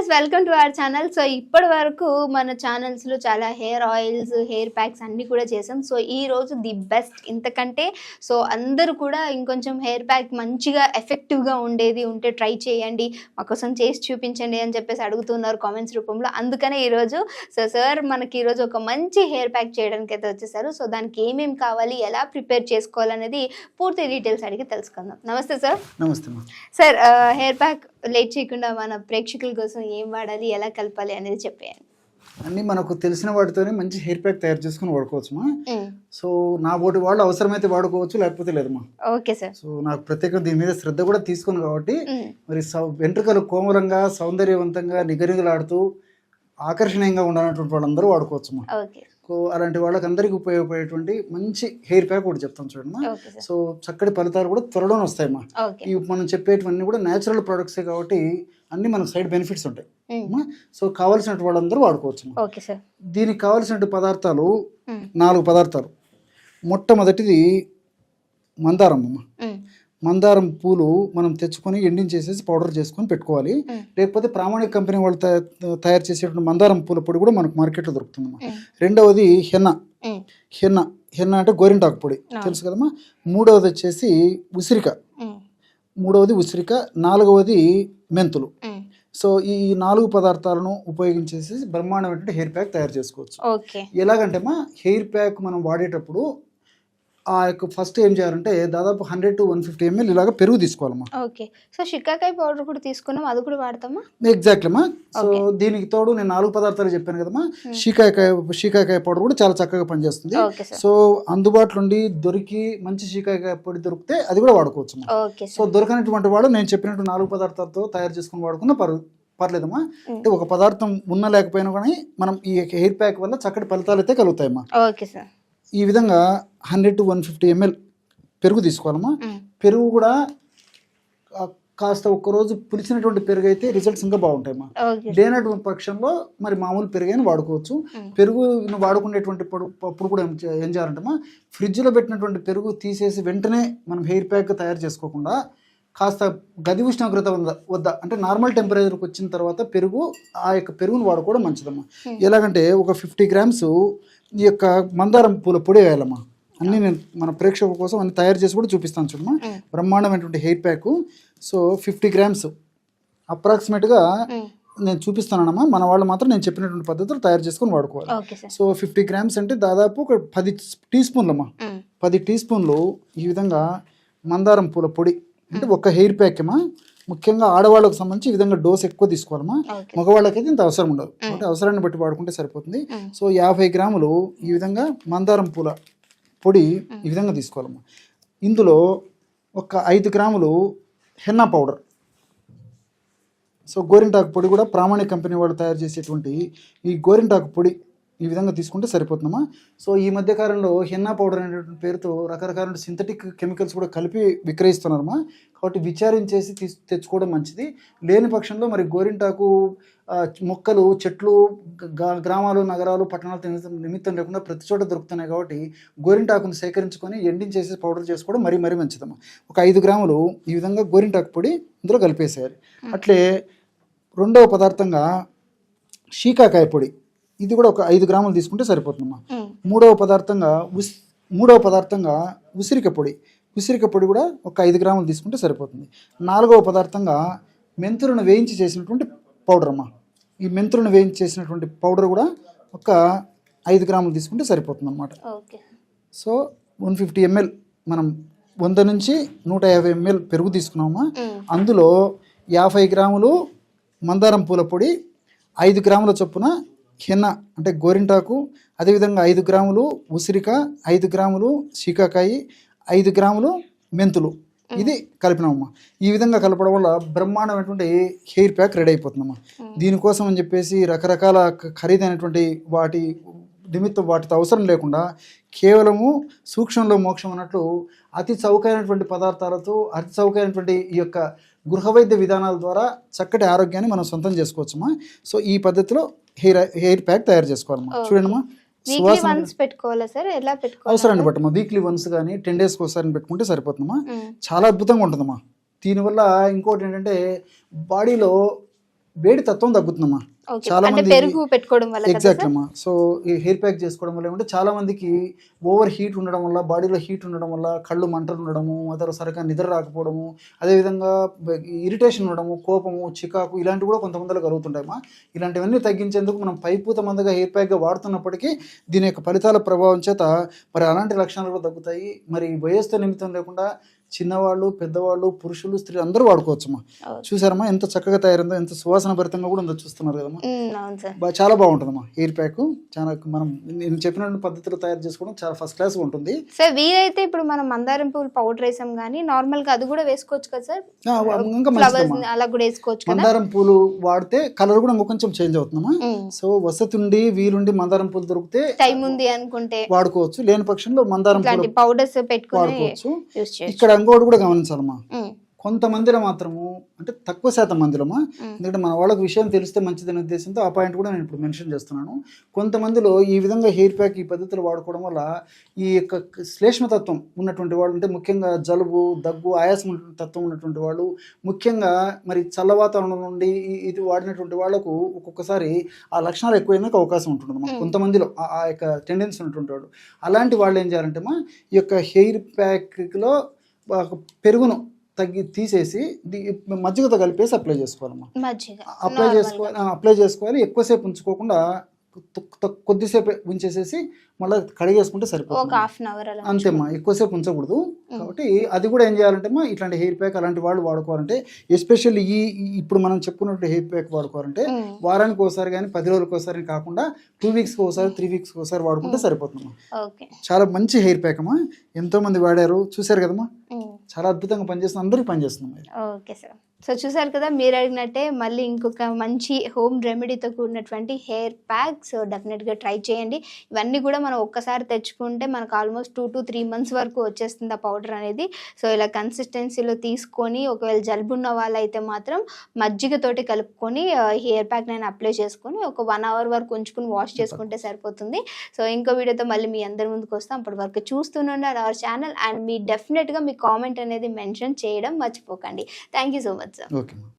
Guys, welcome to our channel. So ఇప్పటి వరకు మన ఛానల్స్లో చాలా హెయిర్ ఆయిల్స్, హెయిర్ ప్యాక్స్ అన్నీ కూడా చేసాం. సో ఈ రోజు ది బెస్ట్ ఇంతకంటే. సో అందరూ కూడా ఇంకొంచెం హెయిర్ ప్యాక్ మంచిగా ఎఫెక్టివ్గా ఉండేది ఉంటే ట్రై చేయండి, మా కోసం చేసి చూపించండి అని చెప్పేసి అడుగుతున్నారు కామెంట్స్ రూపంలో. అందుకనే ఈరోజు సార్ మనకి ఈరోజు ఒక మంచి హెయిర్ ప్యాక్ చేయడానికి అయితే వచ్చేసారు. సో దానికి ఏమేమి కావాలి, ఎలా ప్రిపేర్ చేసుకోవాలనేది పూర్తి డీటెయిల్స్ అడిగి తెలుసుకుందాం. నమస్తే సార్. నమస్తే సార్, హెయిర్ ప్యాక్ లేట్ చేయకుండా మన ప్రేక్షకుల కోసం ఏం వాడాలి, ఎలా కలపాలి అనేది చెప్పేయండి. అన్ని మనకు తెలిసిన వాటితోనే మంచి హెయిర్ ప్యాక్ తయారు చేసుకుని వాడుకోవచ్చుమా. సో నా బోటి వాళ్ళు అవసరమైతే వాడుకోవచ్చు, లేకపోతే లేదమ్మా. Okay sir. సో నాకు ప్రత్యేకంగా దీని మీద శ్రద్ధ కూడా తీసుకుని కాబట్టి మరి వెంట్రుకలు కోమలంగా సౌందర్యవంతంగా నిగనిగలాడుతూ ఆకర్షణీయంగా ఉండాలన్నటువంటి వాళ్ళందరూ వాడుకోవచ్చుమా. అలాంటి వాళ్ళకి అందరికీ ఉపయోగపడేటువంటి మంచి హెయిర్ ప్యాక్ కూడా చెప్తాం చూడమ్మా. సో చక్కటి ఫలితాలు కూడా త్వరలోనే వస్తాయమ్మా. ఇవి మనం చెప్పేటివన్నీ కూడా న్యాచురల్ ప్రొడక్ట్సే కాబట్టి అన్ని మనకు సైడ్ బెనిఫిట్స్ ఉంటాయి. సో కావాల్సిన వాళ్ళందరూ వాడుకోవచ్చు. దీనికి కావాల్సిన పదార్థాలు 4 పదార్థాలు. మొట్టమొదటిది మందారం అమ్మ. మందారం పూలు మనం తెచ్చుకొని ఎండించేసేసి పౌడర్ చేసుకొని పెట్టుకోవాలి. లేకపోతే ప్రామాణిక కంపెనీ వాళ్ళు తయారు చేసేటువంటి మందారం పూల పొడి కూడా మనకు మార్కెట్లో దొరుకుతుందమ్మా. రెండవది హెన్న. హెన్న అంటే గోరింటాకు పొడి తెలుసు కదమ్మా. మూడవది వచ్చేసి ఉసిరిక. నాలుగవది మెంతులు. సో ఈ 4 పదార్థాలను ఉపయోగించేసి బ్రహ్మాండమైనటువంటి హెయిర్ ప్యాక్ తయారు చేసుకోవచ్చు. ఎలాగంటే అమ్మా, హెయిర్ ప్యాక్ మనం వాడేటప్పుడు ఆ యొక్క ఫస్ట్ ఏం చేయాలంటే దాదాపు 100 to 150 ml ఇలాగ పెరుగు తీసుకోవాలమ్మా. ఓకే. సో షికాకాయ పౌడర్ కూడా తీసుకున్నాం, అది కూడా వాడతామా? ఎగ్జాక్ట్లీ అమ్మా. సో దీనికి తోడు నేను 4 పదార్థాలు చెప్పాను కదమ్మా. షికాకాయ పౌడర్ కూడా చాలా చక్కగా పనిచేస్తుంది. సో అందుబాటులో ఉండి దొరికి మంచి షికాకాయ పొడి దొరికితే అది కూడా వాడుకోవచ్చు. సో దొరకనటువంటి వాడు నేను చెప్పినట్టు 4 పదార్థాలతో తయారు చేసుకుని వాడుకున్న పర్లేదమ్మా. అంటే ఒక పదార్థం ఉన్నా లేకపోయినా కానీ మనం ఈ హెయిర్ ప్యాక్ వల్ల చక్కటి ఫలితాలు అయితే కలుగుతాయమ్మా. Okay sir. ఈ విధంగా 100 to 150 ml పెరుగు తీసుకోవాలమ్మా. పెరుగు కూడా కాస్త ఒక్కరోజు పులిచినటువంటి పెరుగు అయితే రిజల్ట్స్ ఇంకా బాగుంటాయమ్మా. లేనటువంటి పక్షంలో మరి మామూలు పెరుగైనా వాడుకోవచ్చు. పెరుగు వాడుకునేటువంటి అప్పుడు కూడా ఏం చేయాలంటమ్మా, ఫ్రిడ్జ్లో పెట్టినటువంటి పెరుగు తీసేసి వెంటనే మనం హెయిర్ ప్యాక్ తయారు చేసుకోకుండా కాస్త గది ఉష్ణోగ్రత వద్ద అంటే నార్మల్ టెంపరేచర్కి వచ్చిన తర్వాత ఆ యొక్క పెరుగును వాడుకోవడం మంచిదమ్మా. ఎలాగంటే ఒక 50 grams ఈ యొక్క మందారం పూల పొడి వేయాలమ్మా. అన్నీ నేను మన ప్రేక్షకుల కోసం అన్ని తయారు చేసి కూడా చూపిస్తాను చూడమ్మా. బ్రహ్మాండమైనటువంటి హెయిర్ ప్యాక్. సో 50 grams అప్రాక్సిమేట్గా నేను చూపిస్తానమ్మా. మన వాళ్ళు మాత్రం నేను చెప్పినటువంటి పద్ధతులు తయారు చేసుకొని వాడుకోవాలి. సో 50 grams అంటే దాదాపు ఒక 10 teaspoonలమ్మా. 10 teaspoonలు ఈ విధంగా మందారం పూల పొడి. అంటే ఒక హెయిర్ ప్యాక్ ఏమా, ముఖ్యంగా ఆడవాళ్ళకు సంబంధించి ఈ విధంగా డోస్ ఎక్కువ తీసుకోవాలమ్మా. మగవాళ్ళకైతే ఇంత అవసరం ఉండదు, అంటే అవసరాన్ని బట్టి వాడుకుంటే సరిపోతుంది. సో 50 grams ఈ విధంగా మందారం పూల పొడి ఈ విధంగా తీసుకోవాలమ్మా. ఇందులో ఒక 5 grams హెన్నా పౌడర్. సో గోరింటాకు పొడి కూడా ప్రామాణిక కంపెనీ వాళ్ళు తయారు చేసేటువంటి ఈ గోరింటాకు పొడి ఈ విధంగా తీసుకుంటే సరిపోతుందమ్మా. సో ఈ మధ్యకాలంలో హెన్నా పౌడర్ అనేటువంటి పేరుతో రకరకాల సింథటిక్ కెమికల్స్ కూడా కలిపి విక్రయిస్తున్నారమ్మా. కాబట్టి విచారించేసి తెచ్చుకోవడం మంచిది. లేని పక్షంలో మరి గోరింటాకు మొక్కలు, చెట్లు గ్రామాలు, నగరాలు, పట్టణాలు నిమిత్తం లేకుండా ప్రతి చోట దొరుకుతున్నాయి. కాబట్టి గోరింటాకును సేకరించుకొని ఎండించేసి పౌడర్ చేసుకోవడం మరీ మంచిదమ్మా. ఒక 5 grams ఈ విధంగా గోరింటాకు పొడి ఇందులో కలిపేసేయాలి. అట్లే రెండవ పదార్థంగా షీకాకాయ పొడి. ఇది కూడా ఒక 5 grams తీసుకుంటే సరిపోతుందమ్మా. మూడవ పదార్థంగా ఉసిరిక పొడి కూడా ఒక 5 grams తీసుకుంటే సరిపోతుంది. 4వ పదార్థంగా మెంతులను వేయించి చేసినటువంటి పౌడర్ అమ్మా. ఈ మెంతులను వేయించి చేసినటువంటి పౌడర్ కూడా ఒక 5 grams తీసుకుంటే సరిపోతుంది అన్నమాట. సో 150 ml మనం 100 నుంచి 150 ml పెరుగు తీసుకున్నామమ్మా. అందులో 50 grams మందారం పూల పొడి, 5 grams చొప్పున హెన్న అంటే గోరింటాకు, అదేవిధంగా 5 grams ఉసిరిక, 5 grams షీకాకాయ, 5 grams మెంతులు, ఇది కలిపినామమ్మా. ఈ విధంగా కలపడం వల్ల బ్రహ్మాండమైనటువంటి హెయిర్ ప్యాక్ రెడీ అయిపోతుందమ్మా. దీనికోసం అని చెప్పేసి రకరకాల ఖరీదైనటువంటి వాటితో అవసరం లేకుండా కేవలము సూక్ష్మంలో మోక్షం అన్నట్లు అతి చౌకైనటువంటి పదార్థాలతో అతి చౌకైనటువంటి ఈ యొక్క గృహవైద్య విధానాల ద్వారా చక్కటి ఆరోగ్యాన్ని మనం సొంతం చేసుకోవచ్చమ్మా. సో ఈ పద్ధతిలో హెయిర్ ప్యాక్ తయారు చేసుకోవాలమ్మా. చూడండిమా, అవసరాన్ని బట్టమ్మా. వీక్లీ వన్స్ కానీ 10 days ఒకసారి పెట్టుకుంటే సరిపోతుందమ్మా. చాలా అద్భుతంగా ఉంటుందమ్మా. దీనివల్ల ఇంకోటి ఏంటంటే బాడీలో వేడి తత్వం తగ్గుతుందమ్మా. ఓకే. చాలా అంటే మంది పెరుగు పెట్టుకోవడం వల్ల కదా ఎగ్జాక్ట్ సార్? అమ్మా. సో ఈ హెయిర్ ప్యాక్ చేసుకోవడం వల్ల ఏమంటే చాలా మందికి ఓవర్ హీట్ ఉండడం వల్ల, బాడీలో హీట్ ఉండడం వల్ల కళ్ళు మంటలు ఉండడము, అదర్ సరిగ్గా నిద్ర రాకపోవడము, అదేవిధంగా ఇరిటేషన్ ఉండడము, కోపము, చికాకు ఇలాంటివి కూడా కొంతమందిలో కలుగుతుంటాయమ్మా. ఇలాంటివన్నీ తగ్గించేందుకు మనం పైపూత మందుగా హెయిర్ ప్యాక్గా వాడుతున్నప్పటికీ దీని యొక్క ఫలితాల ప్రభావం చేత మరి అలాంటి లక్షణాలు కూడా తగ్గుతాయి. మరి వయస్సుతో నిమిత్తం లేకుండా చిన్నవాళ్ళు, పెద్దవాళ్ళు, పురుషులు, స్త్రీలు అందరూ వాడుకోవచ్చమ్మా. చూసారమ్మా ఎంత చక్కగా తయారైందో, ఎంత సువాసన భరితంగా కూడా ఉందో చూస్తున్నారు కదమ్మా. అవును సార్. చాలా బాగుంటుందమ్మా హెయిర్ ప్యాక్. చాలా మనం నేను చెప్పిన పద్ధతిలో తయారు చేసుకోవడం చాలా ఫస్ట్ క్లాస్ ఉంటుంది సార్. వీలైతే ఇప్పుడు మనం మందారం పువ్వులు పౌడర్ వేసాం కానీ నార్మల్ గా అది కూడా వేసుకోవచ్చు కదా సార్? ఇంకా ఫ్లవర్స్ మంచిదమ్మా. అలా కూడా వేసుకోవచ్చు కదా? మందారం పూలు వాడితే కలర్ కూడా ఇంకొంచెం చేంజ్ అవుతుందమ్మా. సో వసతి ఉండి వీలుండి మందారం పూలు దొరికితే టైం ఉంది అనుకుంటే వాడుకోవచ్చు, లేని పక్షంలో మందారం పూలు పౌడర్స్ పెట్టుకుని వాడుకోవచ్చు. యూస్ చేయొచ్చు. ఇక్కడ ఇంకోటి కూడా గమనించాలమ్మా, కొంతమందిలో మాత్రము అంటే తక్కువ శాతం మందిలోమా, ఎందుకంటే మన వాళ్ళకి విషయం తెలిస్తే మంచిదనే ఉద్దేశంతో ఆ పాయింట్ కూడా నేను ఇప్పుడు మెన్షన్ చేస్తున్నాను. కొంతమందిలో ఈ విధంగా హెయిర్ ప్యాక్ ఈ పద్ధతిలో వాడుకోవడం వల్ల ఈ యొక్క శ్లేష్మతత్వం ఉన్నటువంటి వాళ్ళు, అంటే ముఖ్యంగా జలుబు, దగ్గు, ఆయాసం తత్వం ఉన్నటువంటి వాళ్ళు, ముఖ్యంగా మరి చల్ల వాతావరణం నుండి ఇది వాడినటువంటి వాళ్ళకు ఒక్కొక్కసారి ఆ లక్షణాలు ఎక్కువైనాక అవకాశం ఉంటుంది కొంతమందిలో ఆ యొక్క టెండెన్సీ ఉన్నటువంటి వాళ్ళు. అలాంటి వాళ్ళు ఏం చేయాలంటే ఈ యొక్క హెయిర్ ప్యాక్లో పెరుగును తీసేసి మజ్జిగతో కలిపేసి అప్లై చేసుకోవాలమ్మా. అప్లై చేసుకోవాలి. ఎక్కువసేపు ఉంచుకోకుండా కొద్దిసేపు ఉంచేసేసి మళ్ళీ కడిగేసుకుంటే సరిపోతుంది. అంతేమ్మా, ఎక్కువసేపు ఉంచకూడదు. కాబట్టి అది కూడా ఏం చేయాలంటే ఇట్లాంటి హెయిర్ ప్యాక్ అలాంటి వాళ్ళు వాడుకోవాలంటే, ఎస్పెషల్లీ ఇప్పుడు మనం చెప్పుకున్నట్టు హెయిర్ ప్యాక్ వాడుకోవాలంటే వారానికి ఒకసారి కానీ 10 రోజులకు ఒకసారి కాకుండా 2 వీక్స్కి ఒకసారి 3 వీక్స్కి ఒకసారి వాడుకుంటే సరిపోతుందమ్మా. చాలా మంచి హెయిర్ ప్యాక్ అమ్మా. ఎంతో మంది వాడారు, చూసారు కదమ్మా. చాలా అద్భుతంగా పనిచేస్తుంది, అందరికీ పనిచేస్తుంది. Okay sir. సో చూసారు కదా, మీరు అడిగినట్టే మళ్ళీ ఇంకొక మంచి హోమ్ రెమెడీతో కూడినటువంటి హెయిర్ ప్యాక్. సో డెఫినెట్గా ట్రై చేయండి. ఇవన్నీ కూడా మనం ఒక్కసారి తెచ్చుకుంటే మనకు ఆల్మోస్ట్ 2 to 3 months వరకు వచ్చేస్తుంది ఆ పౌడర్ అనేది. సో ఇలా కన్సిస్టెన్సీలో తీసుకొని, ఒకవేళ జలుబు ఉన్న వాళ్ళైతే మాత్రం మజ్జిగతోటి కలుపుకొని హెయిర్ ప్యాక్ నేను అప్లై చేసుకొని ఒక 1 hour వరకు ఉంచుకుని వాష్ చేసుకుంటే సరిపోతుంది. సో ఇంకో వీడియోతో మళ్ళీ మీ అందరి ముందుకు వస్తాం. అప్పటి వరకు చూస్తూనే అవర్ ఛానల్. అండ్ మీ డెఫినెట్గా మీ కామెంట్ అనేది మెన్షన్ చేయడం మర్చిపోకండి. Thank you so much sir. Okay.